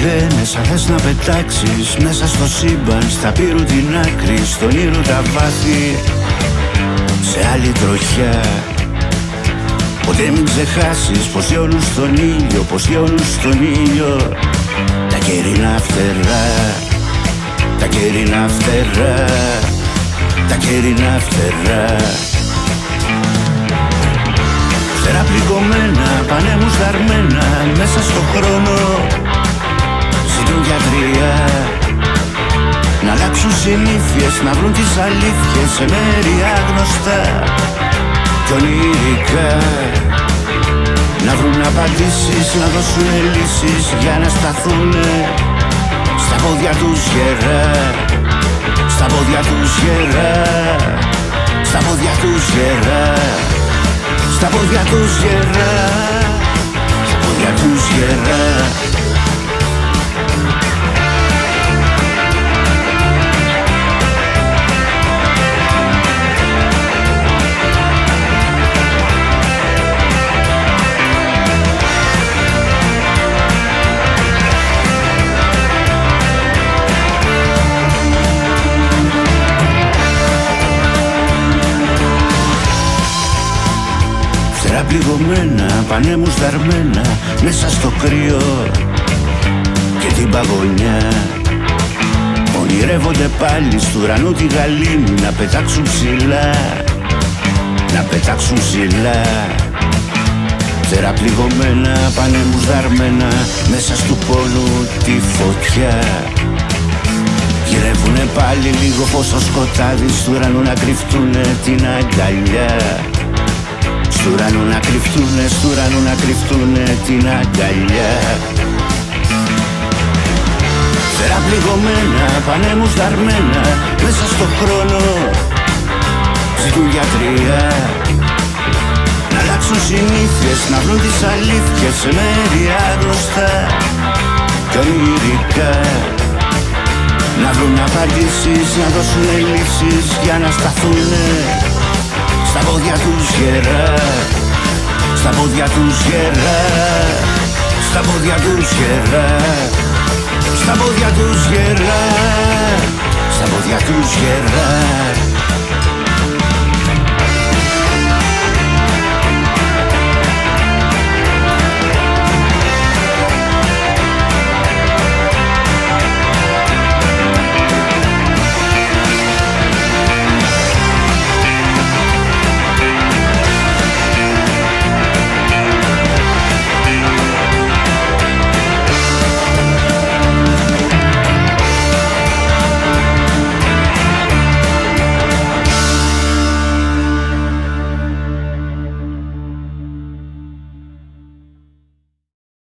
λένε σαν θες να πετάξεις μέσα στο σύμπαν, στα πύρου την άκρη, στον ήρου τα βάθη, σε άλλη τροχιά. Ποτέ μην ξεχάσεις πως λιώνουν στον ήλιο, πως λιώνουν στον ήλιο τα καιρινά φτερά, τα καιρινά φτερά, τα καιρινά φτερά. Φτερά πληγωμένα, πανέμους δαρμένα, μέσα στο χρόνο ζητούν γιατρία. Να αλλάξουν συνήθειες, να βρουν τις αλήθειες σε μέρη άγνωστα κι ονειρικά. Να βρουν απαντήσεις, να δώσουν λύσεις για να σταθούνε στα πόδια τους γερά, στα πόδια τους γερά, στα πόδια τους γερά, στα πόδια τους γερά, στα πόδια τους γερά. Φτερά πληγωμένα, πανέμους δαρμένα, μέσα στο κρύο και την παγωνιά. Ονειρεύονται πάλι στου ουρανού τη γαλήνη, να πετάξουν ψηλά, να πετάξουν ψηλά. Φτερά πληγωμένα, πανέμους δαρμένα, μέσα στου πόνου τη φωτιά. Γυρεύουνε πάλι λίγο φως στο σκοτάδι, στου ουρανού να κρυφτούνε την αγκαλιά. Στου ουρανού να κρυφτούνε, στου ουρανού να κρυφτούνε την αγκαλιά. Φτερά πληγωμένα, πανέμους δαρμένα, μέσα στο χρόνο ζητούν γιατρία. Να αλλάξουν συνήθειες, να βρουν τις αλήθειες σε μέρη άγνωστα κι ονειρικά. Να βρουν απαντήσεις, να δώσουν λύσεις για να σταθούνε στα πόδια τους γερά, στα πόδια τους γερά, στα πόδια τους γερά, στα πόδια τους γερά, στα πόδια τους γερά.